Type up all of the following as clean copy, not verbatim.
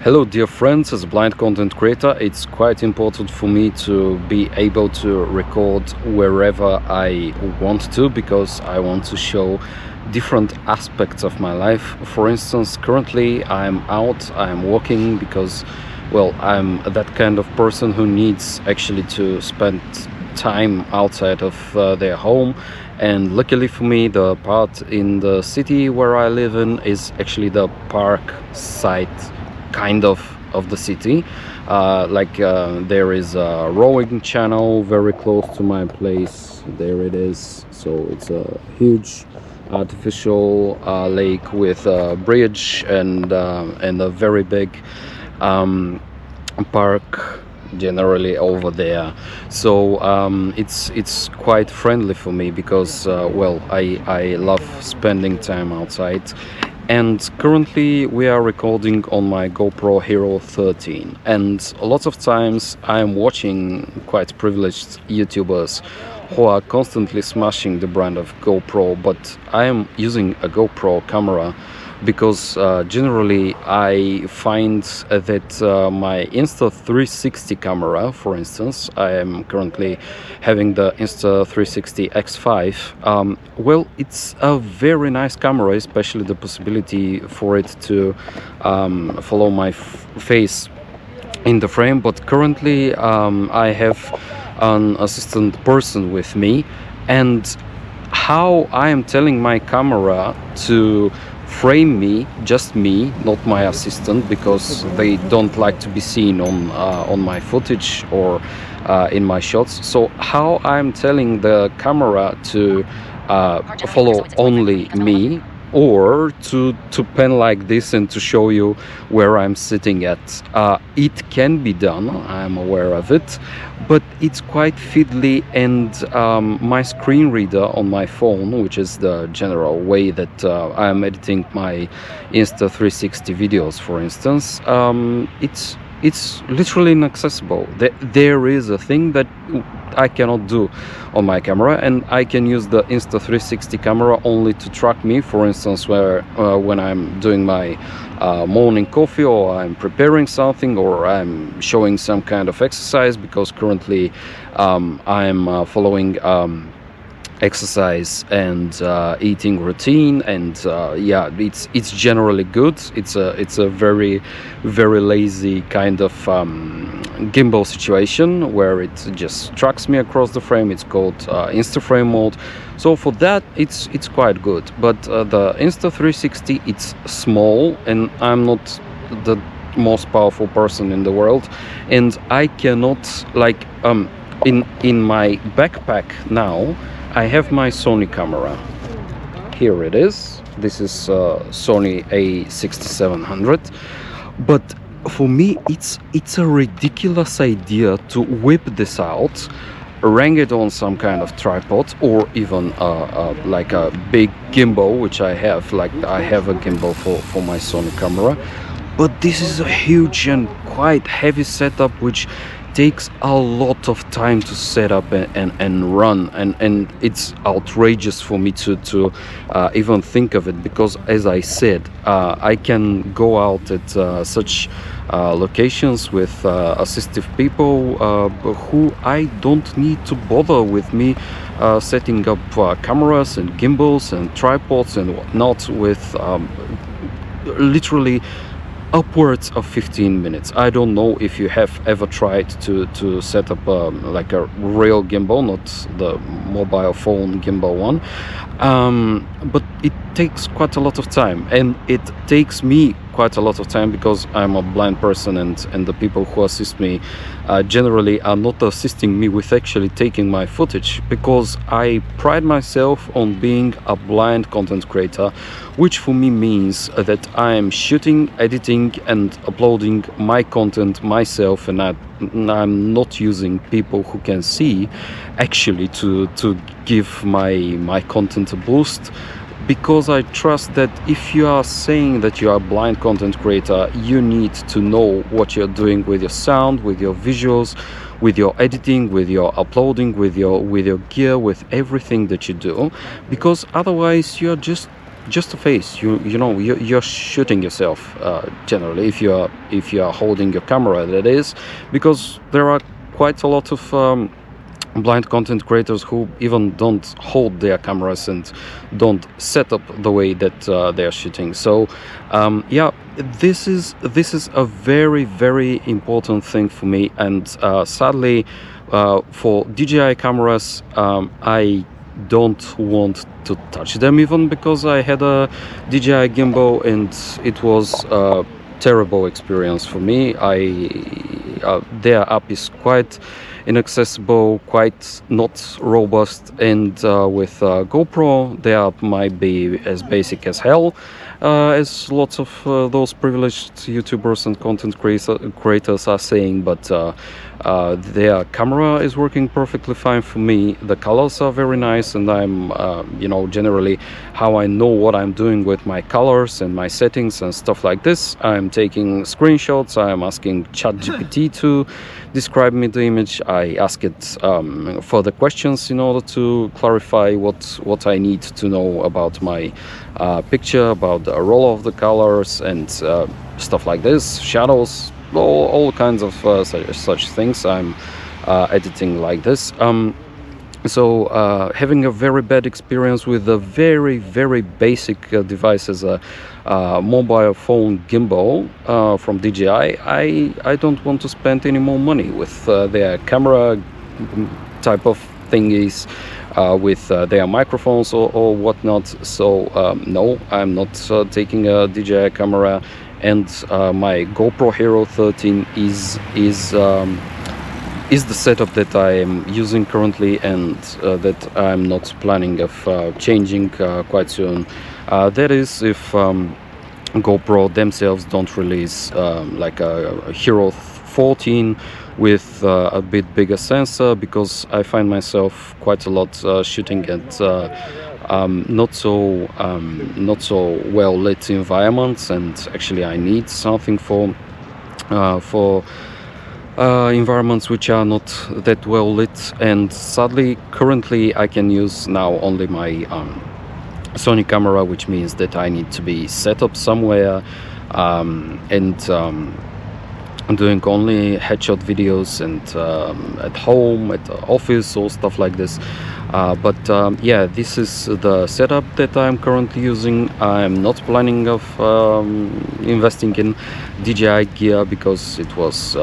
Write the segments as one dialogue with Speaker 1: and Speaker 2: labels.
Speaker 1: Hello dear friends, as a blind content creator, it's quite important for me to be able to record wherever I want to, because I want to show different aspects of my life. For instance, currently I'm out, I'm walking because, well, I'm that kind of person who needs actually to spend time outside of their home. And luckily for me, the part in the city where I live in is actually the park side kind of the city. There is a rowing channel very close to my place. There it is. So it's a huge artificial lake with a bridge and a very big park generally over there. So it's quite friendly for me because I love spending time outside. And currently we are recording on my Gopro Hero 13, and lots of times I'm watching quite privileged YouTubers who are constantly smashing the brand of GoPro, but I am using a GoPro camera because generally I find that my Insta360 camera, for instance, I am currently having the Insta360 X5. It's a very nice camera, especially the possibility for it to follow my face in the frame. But currently I have an assistant person with me, and how I am telling my camera to frame me, just me, not my assistant, because they don't like to be seen on my footage or in my shots. So how I'm telling the camera to follow only me, or to pen like this and to show you where I'm sitting at. It can be done, I'm aware of it, but it's quite fiddly, and my screen reader on my phone, which is the general way that I'm editing my Insta360 videos, for instance, it's literally inaccessible. There is a thing that I cannot do on my camera, and I can use the Insta360 camera only to track me, for instance, when I'm doing my morning coffee, or I'm preparing something, or I'm showing some kind of exercise, because currently I'm following exercise and eating routine, and it's generally good. It's a very lazy kind of gimbal situation where it just tracks me across the frame. It's called Insta frame mode. So for that it's quite good. But the Insta360, it's small, and I'm not the most powerful person in the world, and I cannot, like, in my backpack now I have my Sony camera. Here it is. This is Sony A6700. But for me, it's a ridiculous idea to whip this out, hang it on some kind of tripod, or even like a big gimbal, which I have. Like, I have a gimbal for my Sony camera. But this is a huge and quite heavy setup, which takes a lot of time to set up and run, and it's outrageous for me to even think of it, because, as I said, I can go out at such locations with assistive people who I don't need to bother with me setting up cameras and gimbals and tripods and whatnot with literally upwards of 15 minutes. I don't know if you have ever tried to set up like a real gimbal, not the mobile phone gimbal one, but it takes quite a lot of time, and it takes me quite a lot of time because I'm a blind person, and the people who assist me generally are not assisting me with actually taking my footage, because I pride myself on being a blind content creator, which for me means that I am shooting, editing and uploading my content myself, and I'm not using people who can see actually to give my content a boost. Because I trust that if you are saying that you are a blind content creator, you need to know what you're doing with your sound, with your visuals, with your editing, with your uploading, with your gear, with everything that you do, because otherwise you're just just a face. You're shooting yourself, generally, if you are holding your camera, that is, because there are quite a lot of blind content creators who even don't hold their cameras and don't set up the way that they are shooting. So yeah, this is a very, very important thing for me. And sadly, for DJI cameras, I don't want to touch them, even because I had a DJI gimbal and it was a terrible experience for me. Their app is quite inaccessible, quite not robust, and with GoPro, their app might be as basic as hell, as lots of those privileged YouTubers and content creators are saying. But their camera is working perfectly fine for me. The colors are very nice, and I'm generally, how I know what I'm doing with my colors and my settings and stuff like this, I'm taking screenshots. I'm asking ChatGPT to describe me the image. I ask it further questions in order to clarify what I need to know about my picture, about the role of the colors and stuff like this, shadows, all kinds of such things. I'm editing like this. So having a very bad experience with a very, very basic device as a mobile phone gimbal from DJI, I don't want to spend any more money with their camera type of thingies, with their microphones or whatnot. So no, I'm not taking a DJI camera, and my GoPro Hero 13 is the setup that I am using currently, and that I'm not planning of changing quite soon. That is, if GoPro themselves don't release like a Hero 14 with a bit bigger sensor, because I find myself quite a lot shooting at not so well lit environments, and actually I need something for environments which are not that well lit. And sadly, currently I can use now only my Sony camera, which means that I need to be set up somewhere, and I'm doing only headshot videos, and at home, at the office, or stuff like this. But yeah, this is the setup that I'm currently using. I'm not planning of investing in DJI gear, because it was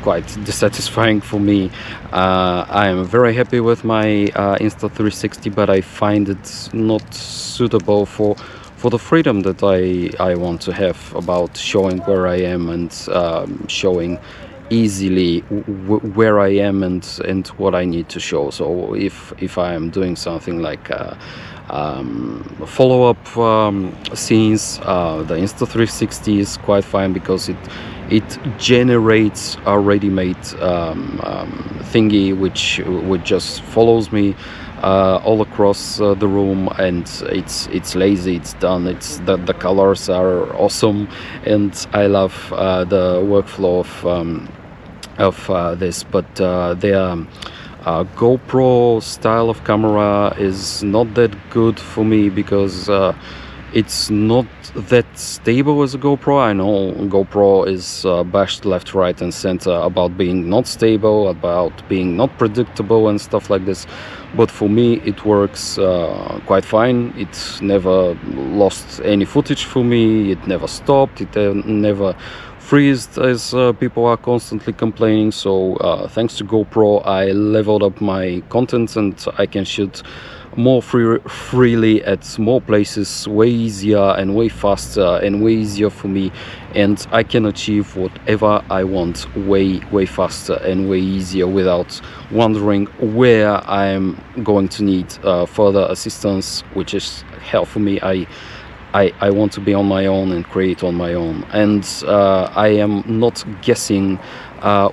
Speaker 1: quite dissatisfying for me. I am very happy with my Insta360, but I find it not suitable for the freedom that I want to have about showing where I am, and showing easily where I am and what I need to show. So if I am doing something like follow-up scenes, the Insta360 is quite fine, because it generates a ready-made thingy which just follows me all across the room, and it's lazy, it's done, the colors are awesome, and I love the workflow of this. But their GoPro style of camera is not that good for me, because it's not that stable as a GoPro. I know GoPro is bashed left, right and center about being not stable, about being not predictable and stuff like this, but for me it works quite fine. It never lost any footage for me, it never stopped, it never freezed, as people are constantly complaining. So thanks to GoPro, I leveled up my content, and I can shoot more freely at more places, way easier and way faster and way easier for me, and I can achieve whatever I want way faster and way easier, without wondering where I'm going to need further assistance, which is hell for me. I want to be on my own and create on my own, and I am not guessing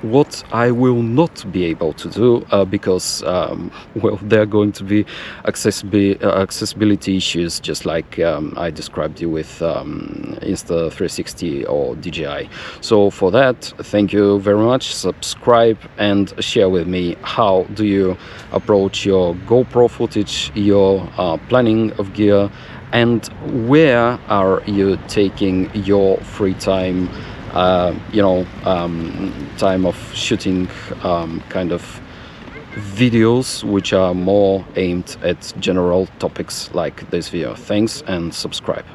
Speaker 1: what I will not be able to do, because well, there are going to be accessibility issues, just like I described you with Insta360 or DJI. So for that, thank you very much. Subscribe and share with me, how do you approach your GoPro footage, your planning of gear, and where are you taking your free time, time of shooting kind of videos which are more aimed at general topics like this video. Thanks and subscribe.